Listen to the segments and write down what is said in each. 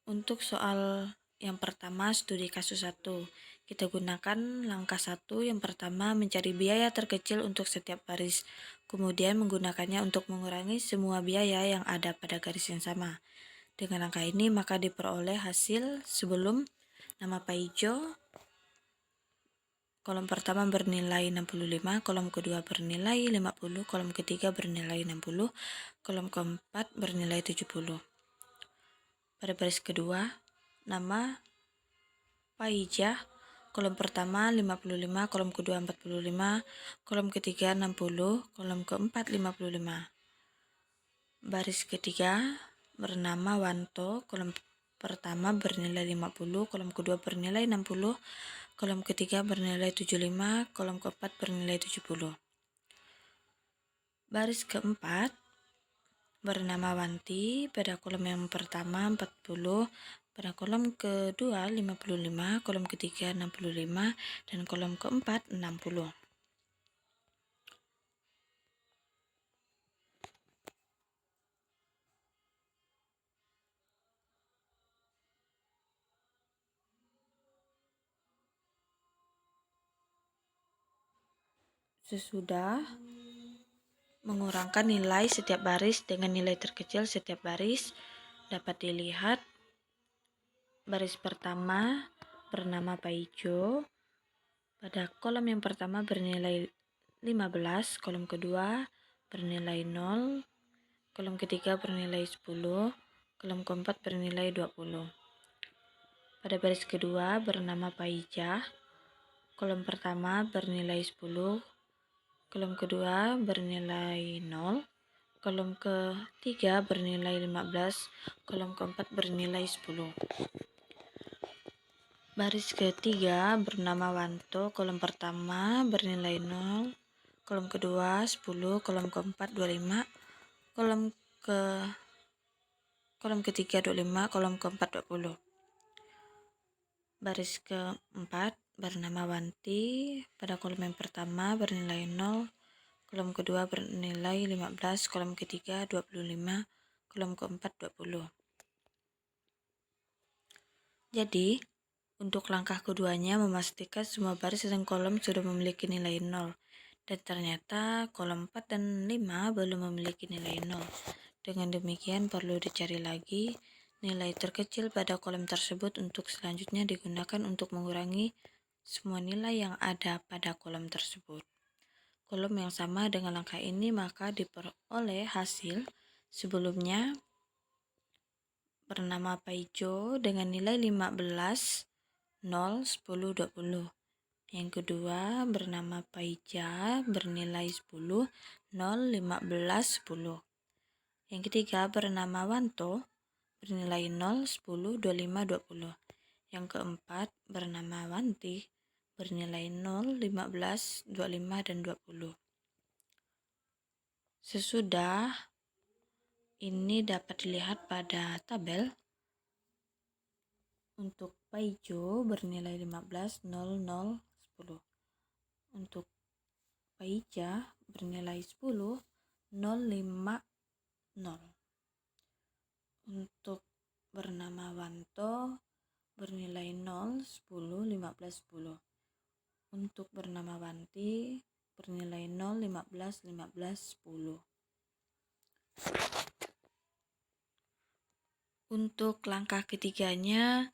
Untuk soal yang pertama, studi kasus 1. Kita gunakan langkah 1 yang pertama mencari biaya terkecil untuk setiap baris. Kemudian menggunakannya untuk mengurangi semua biaya yang ada pada garis yang sama. Dengan langkah ini maka diperoleh hasil sebelum nama Pak Ijo, kolom pertama bernilai 65, kolom kedua bernilai 50, kolom ketiga bernilai 60, kolom keempat bernilai 70. Pada baris kedua, nama Paijah, kolom pertama 55, kolom kedua 45, kolom ketiga 60, kolom keempat 55. Baris ketiga bernama Wanto, kolom pertama bernilai 50, kolom kedua bernilai 60, kolom ketiga bernilai 75, kolom keempat bernilai 70. Baris keempat bernama Wanti, pada kolom yang pertama 40, pada kolom kedua 55, kolom ketiga 65, dan kolom keempat 60. Sesudah mengurangkan nilai setiap baris dengan nilai terkecil setiap baris, dapat dilihat baris pertama bernama Paijo, pada kolom yang pertama bernilai 15, kolom kedua bernilai 0, kolom ketiga bernilai 10, kolom keempat bernilai 20. Pada baris kedua bernama Paijah, kolom pertama bernilai 10, kolom kedua bernilai 0, kolom ketiga bernilai 15, kolom keempat bernilai 10. Baris ketiga bernama Wanto, kolom pertama bernilai 0, kolom kedua 10, kolom keempat 25, kolom ketiga 25, kolom keempat 20. Baris keempat bernama Wanti, pada kolom yang pertama bernilai 0, kolom kedua bernilai 15, kolom ketiga 25, kolom keempat 20. Jadi, untuk langkah keduanya memastikan semua baris dan kolom sudah memiliki nilai 0. Dan ternyata kolom 4 dan 5 belum memiliki nilai 0. Dengan demikian perlu dicari lagi nilai terkecil pada kolom tersebut untuk selanjutnya digunakan untuk mengurangi semua nilai yang ada pada kolom tersebut. Kolom yang sama dengan langkah ini maka diperoleh hasil sebelumnya bernama Paijo dengan nilai 15, 0, 10, 20. Yang kedua bernama Paija bernilai 10, 0, 15, 10. Yang ketiga bernama Wanto bernilai 0, 10, 25, 20. Yang keempat bernama Wanti bernilai 0, 15, 25, dan 20. Sesudah ini dapat dilihat pada tabel. Untuk Paijo bernilai 15, 0, 0, 10. Untuk Paija bernilai 10, 0, 5, 0. Untuk bernama Wanto bernilai 0, 10, 15, 10. Untuk bernama Wanti bernilai 0, 15, 15, 10. Untuk langkah ketiganya,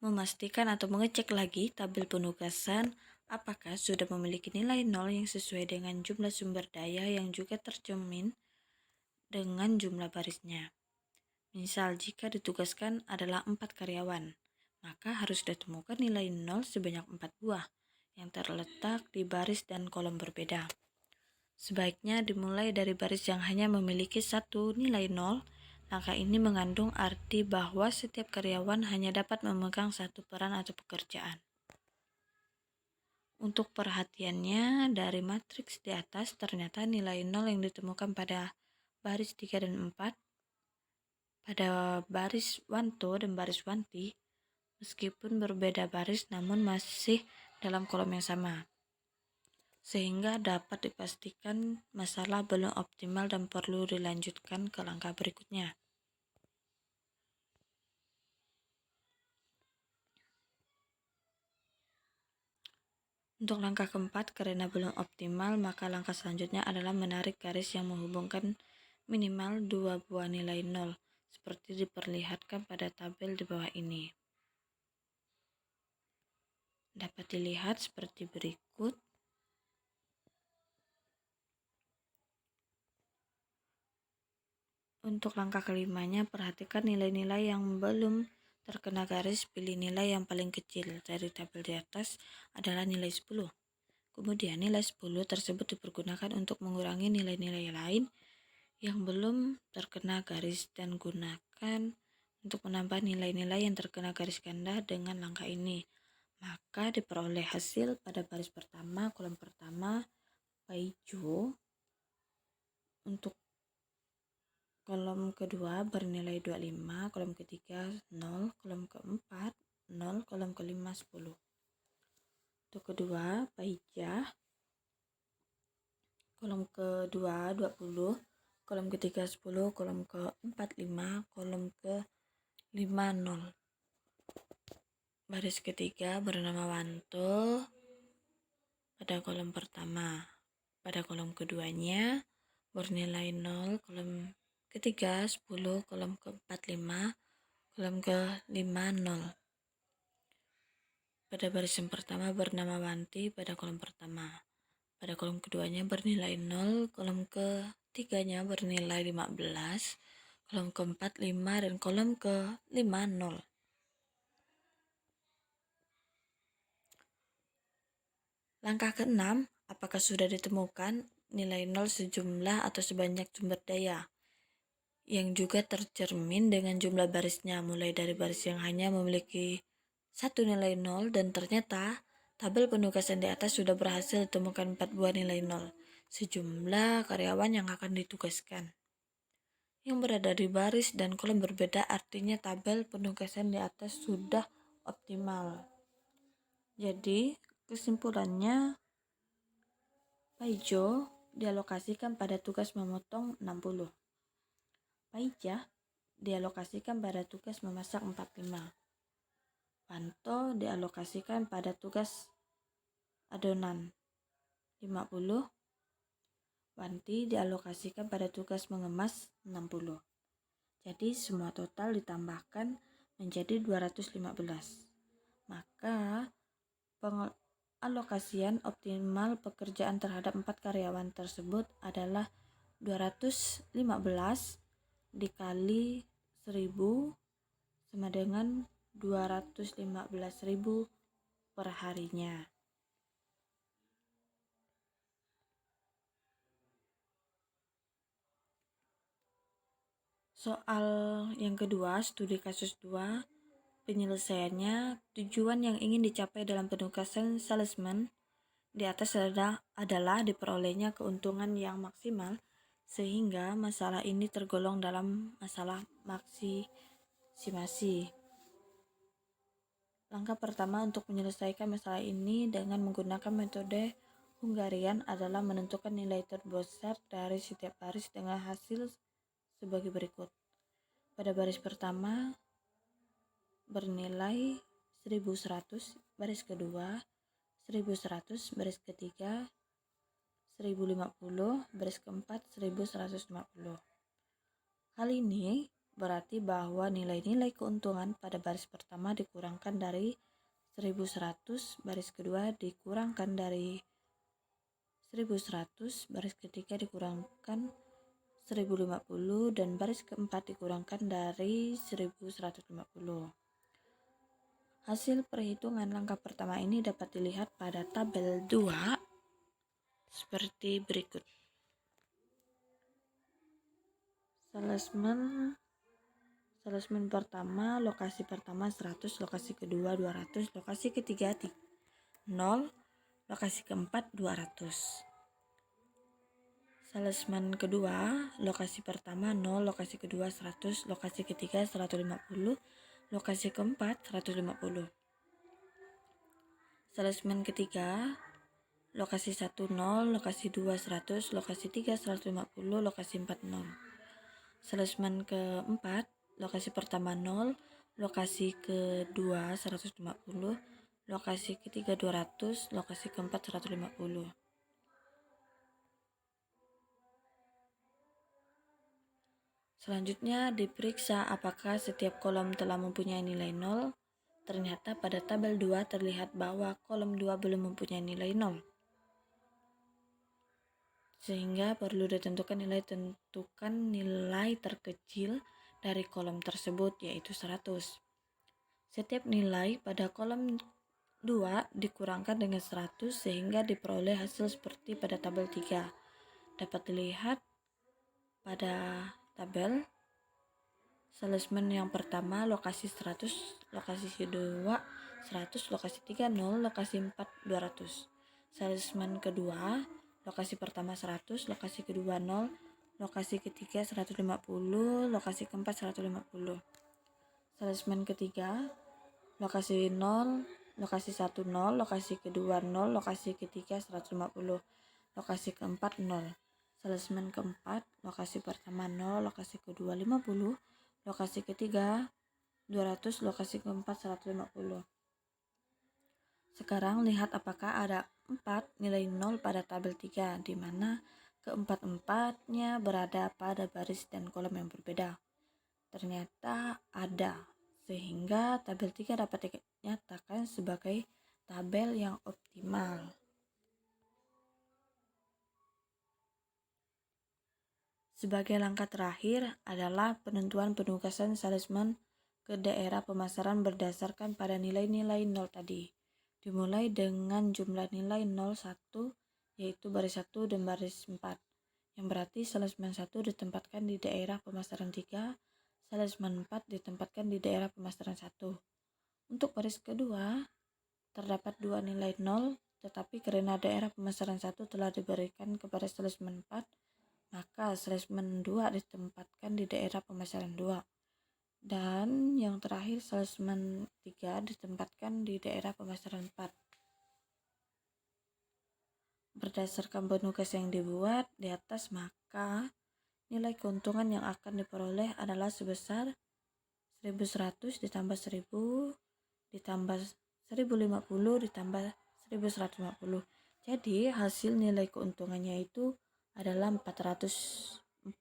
memastikan atau mengecek lagi tabel penugasan apakah sudah memiliki nilai 0 yang sesuai dengan jumlah sumber daya yang juga tercermin dengan jumlah barisnya. Misal jika ditugaskan adalah 4 karyawan, maka harus ditemukan nilai 0 sebanyak 4 buah yang terletak di baris dan kolom berbeda. Sebaiknya dimulai dari baris yang hanya memiliki satu nilai 0. Langkah ini mengandung arti bahwa setiap karyawan hanya dapat memegang satu peran atau pekerjaan. Untuk perhatiannya, dari matriks di atas ternyata nilai 0 yang ditemukan pada baris 3 dan 4, pada baris Wanto dan baris Wanti, meskipun berbeda baris namun masih dalam kolom yang sama. Sehingga dapat dipastikan masalah belum optimal dan perlu dilanjutkan ke langkah berikutnya. Untuk langkah keempat, karena belum optimal, maka langkah selanjutnya adalah menarik garis yang menghubungkan minimal 2 buah nilai 0, seperti diperlihatkan pada tabel di bawah ini. Dapat dilihat seperti berikut. Untuk langkah kelimanya, perhatikan nilai-nilai yang belum terkena garis, pilih nilai yang paling kecil dari tabel di atas adalah nilai 10. Kemudian nilai 10 tersebut dipergunakan untuk mengurangi nilai-nilai lain yang belum terkena garis dan gunakan untuk menambah nilai-nilai yang terkena garis ganda dengan langkah ini. Maka diperoleh hasil pada baris pertama, kolom pertama, hijau. Untuk kolom kedua bernilai 25, kolom ketiga 0, kolom keempat 0, kolom kelima 10. Untuk kedua, paijah. Kolom kedua 20, kolom ketiga 10, kolom keempat 5, kolom kelima 0. Baris ketiga bernama Wanto pada kolom pertama. Pada kolom keduanya bernilai 0, kolom ketiga 10, kolom keempat 5, kolom kelima 0. Pada baris yang pertama bernama Wanti pada kolom pertama. Pada kolom keduanya bernilai 0, kolom ketiganya bernilai 15, kolom keempat 5, dan kolom kelima 0. Langkah keenam, apakah sudah ditemukan nilai 0 sejumlah atau sebanyak sumber daya yang juga tercermin dengan jumlah barisnya, mulai dari baris yang hanya memiliki satu nilai 0 dan ternyata tabel penugasan di atas sudah berhasil ditemukan 4 buah nilai 0 sejumlah karyawan yang akan ditugaskan. Yang berada di baris dan kolom berbeda, artinya tabel penugasan di atas sudah optimal. Jadi kesimpulannya, Paijo dialokasikan pada tugas memotong 60. Paijah dialokasikan pada tugas memasak 45. Panto dialokasikan pada tugas adonan 50. Wanti dialokasikan pada tugas mengemas 60. Jadi semua total ditambahkan menjadi 215. Maka pengalokasian optimal pekerjaan terhadap 4 karyawan tersebut adalah 215 dikali 1000 sama dengan 215.000 per harinya. Soal yang kedua, studi kasus 2, penyelesaiannya, tujuan yang ingin dicapai dalam penugasan salesman di atas adalah diperolehnya keuntungan yang maksimal sehingga masalah ini tergolong dalam masalah maksimasi. Langkah pertama untuk menyelesaikan masalah ini dengan menggunakan metode Hungarian adalah menentukan nilai terbesar dari setiap baris dengan hasil sebagai berikut. Pada baris pertama bernilai 1100, baris kedua 1100, baris ketiga 1050, baris keempat 1150. Hal ini berarti bahwa nilai-nilai keuntungan pada baris pertama dikurangkan dari 1100, baris kedua dikurangkan dari 1100, baris ketiga dikurangkan 1050, dan baris keempat dikurangkan dari 1150. Hasil perhitungan langkah pertama ini dapat dilihat pada tabel 2 seperti berikut. Salesman pertama, lokasi pertama 100, lokasi kedua 200, lokasi ketiga 0, lokasi keempat 200. Salesman kedua, lokasi pertama 0, lokasi kedua 100, lokasi ketiga 150, lokasi keempat 150. Salesman ketiga, lokasi 1 0, lokasi 2 100, lokasi 3 150, lokasi 4 0. Salesman keempat, lokasi pertama 0, lokasi kedua 150, lokasi ketiga 200, lokasi keempat 150. Selanjutnya diperiksa apakah setiap kolom telah mempunyai nilai 0. Ternyata pada tabel 2 terlihat bahwa kolom 2 belum mempunyai nilai 0. Sehingga perlu tentukan nilai terkecil dari kolom tersebut, yaitu 100. Setiap nilai pada kolom 2 dikurangkan dengan 100 sehingga diperoleh hasil seperti pada tabel 3. Dapat dilihat pada tabel Salesman yang pertama lokasi 100, lokasi kedua 100, lokasi 3 0, lokasi 4 200. Salesman kedua lokasi pertama 100, lokasi kedua 0, lokasi ketiga 150, lokasi keempat 150. Salesman ketiga lokasi 0, lokasi 1 0, lokasi kedua 0, lokasi ketiga 150, lokasi keempat 0. Salesman keempat lokasi pertama 0, lokasi kedua 50, lokasi ketiga 200, lokasi keempat 150. Sekarang lihat apakah ada 4 nilai 0 pada tabel 3, di mana keempat-empatnya berada pada baris dan kolom yang berbeda. Ternyata ada, sehingga tabel 3 dapat dinyatakan sebagai tabel yang optimal. Sebagai langkah terakhir adalah penentuan penugasan salesman ke daerah pemasaran berdasarkan pada nilai-nilai 0 tadi. Dimulai dengan jumlah nilai 01, yaitu baris 1 dan baris 4. Yang berarti salesman 1 ditempatkan di daerah pemasaran 3, salesman 4 ditempatkan di daerah pemasaran 1. Untuk baris kedua, terdapat 2 nilai 0, tetapi karena daerah pemasaran 1 telah diberikan kepada salesman 4, maka salesman 2 ditempatkan di daerah pemasaran 2. Dan yang terakhir salesman 3 ditempatkan di daerah pemasaran 4. Berdasarkan penugas yang dibuat di atas, maka nilai keuntungan yang akan diperoleh adalah sebesar 1100 ditambah 1000 ditambah 1050 ditambah 1150. Jadi hasil nilai keuntungannya itu adalah 4.300.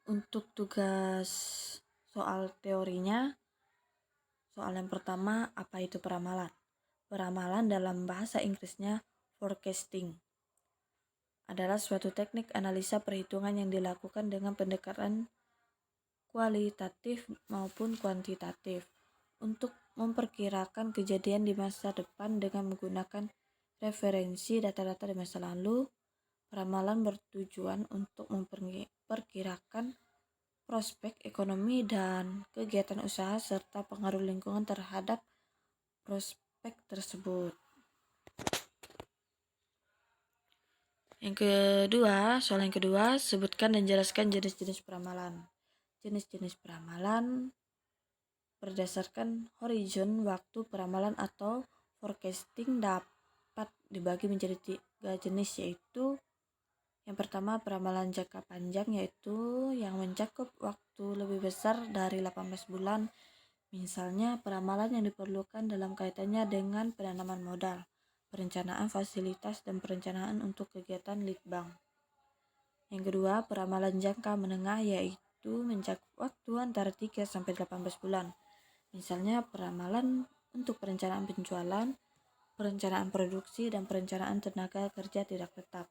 Untuk tugas soal teorinya, soal yang pertama, apa itu peramalan? Peramalan dalam bahasa Inggrisnya forecasting adalah suatu teknik analisa perhitungan yang dilakukan dengan pendekatan kualitatif maupun kuantitatif untuk memperkirakan kejadian di masa depan dengan menggunakan referensi data-data di masa lalu. Peramalan bertujuan untuk memperkirakan prospek ekonomi dan kegiatan usaha serta pengaruh lingkungan terhadap prospek tersebut. Soal yang kedua, sebutkan dan jelaskan jenis-jenis peramalan. Jenis-jenis peramalan berdasarkan horizon waktu peramalan atau forecasting dapat dibagi menjadi 3 jenis, yaitu yang pertama peramalan jangka panjang, yaitu yang mencakup waktu lebih besar dari 18 bulan. Misalnya peramalan yang diperlukan dalam kaitannya dengan penanaman modal, perencanaan fasilitas, dan perencanaan untuk kegiatan lead bank. Yang kedua, peramalan jangka menengah, yaitu mencakup waktu antara 3 sampai 18 bulan. Misalnya peramalan untuk perencanaan penjualan, perencanaan produksi, dan perencanaan tenaga kerja tidak tetap.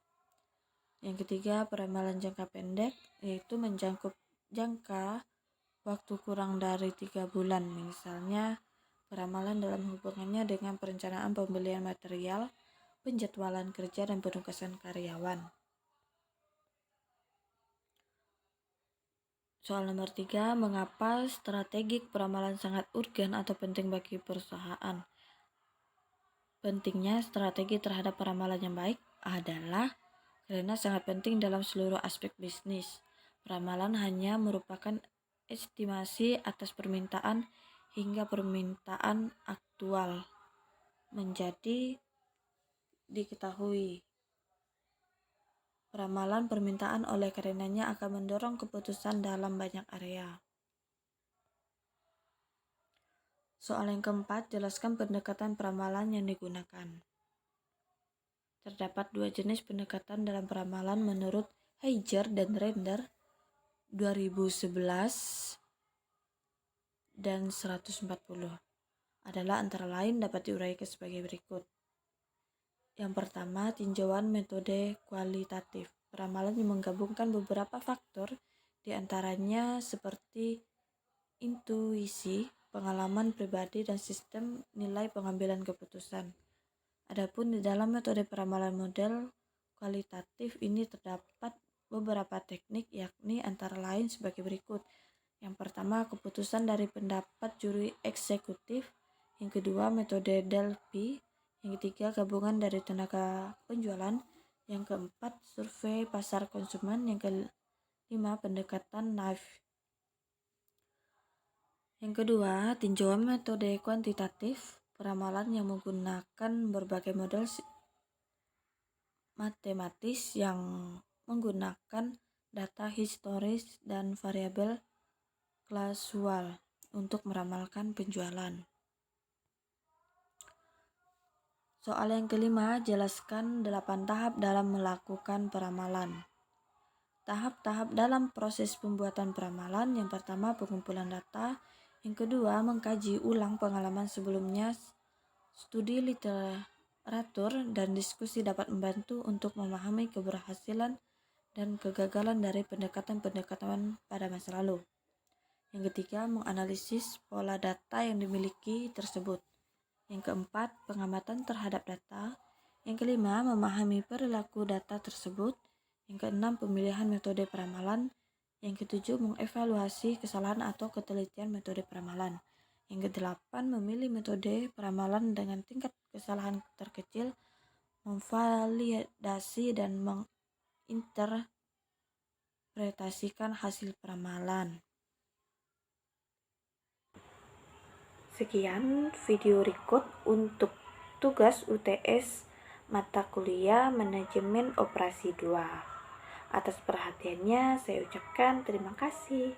Yang ketiga, peramalan jangka pendek, yaitu mencakup jangka waktu kurang dari 3 bulan. Misalnya peramalan dalam hubungannya dengan perencanaan pembelian material, penjadwalan kerja, dan penugasan karyawan. Soal nomor 3, mengapa strategik peramalan sangat urgen atau penting bagi perusahaan? Pentingnya strategi terhadap peramalan yang baik adalah karena sangat penting dalam seluruh aspek bisnis. Peramalan hanya merupakan estimasi atas permintaan hingga permintaan aktual menjadi diketahui. Peramalan permintaan oleh karenanya akan mendorong keputusan dalam banyak area. Soal yang keempat, jelaskan pendekatan peramalan yang digunakan. Terdapat dua jenis pendekatan dalam peramalan menurut Heiger dan Render 2011 dan 140 adalah antara lain dapat diuraikan sebagai berikut. Yang pertama, tinjauan metode kualitatif. Peramalan yang menggabungkan beberapa faktor, diantaranya seperti intuisi, pengalaman pribadi, dan sistem nilai pengambilan keputusan. Adapun di dalam metode peramalan model kualitatif ini terdapat beberapa teknik, yakni antara lain sebagai berikut. Yang pertama, keputusan dari pendapat juri eksekutif. Yang kedua, metode Delphi. Yang ketiga, gabungan dari tenaga penjualan. Yang keempat, survei pasar konsumen. Yang kelima, pendekatan NIFE. Yang kedua, tinjauan metode kuantitatif, peramalan yang menggunakan berbagai model matematis yang menggunakan data historis dan variabel klausual untuk meramalkan penjualan. Soal yang kelima, jelaskan 8 tahap dalam melakukan peramalan. Tahap-tahap dalam proses pembuatan peramalan. Yang pertama, pengumpulan data. Yang kedua, mengkaji ulang pengalaman sebelumnya. Studi literatur dan diskusi dapat membantu untuk memahami keberhasilan dan kegagalan dari pendekatan-pendekatan pada masa lalu. Yang ketiga, menganalisis pola data yang dimiliki tersebut. Yang keempat, pengamatan terhadap data. Yang kelima, memahami perilaku data tersebut. Yang keenam, pemilihan metode peramalan. Yang ketujuh, mengevaluasi kesalahan atau ketelitian metode peramalan. Yang kedelapan, memilih metode peramalan dengan tingkat kesalahan terkecil, memvalidasi dan menginterpretasikan hasil peramalan. Sekian video record untuk tugas UTS mata kuliah Manajemen Operasi 2. Atas perhatiannya saya ucapkan terima kasih.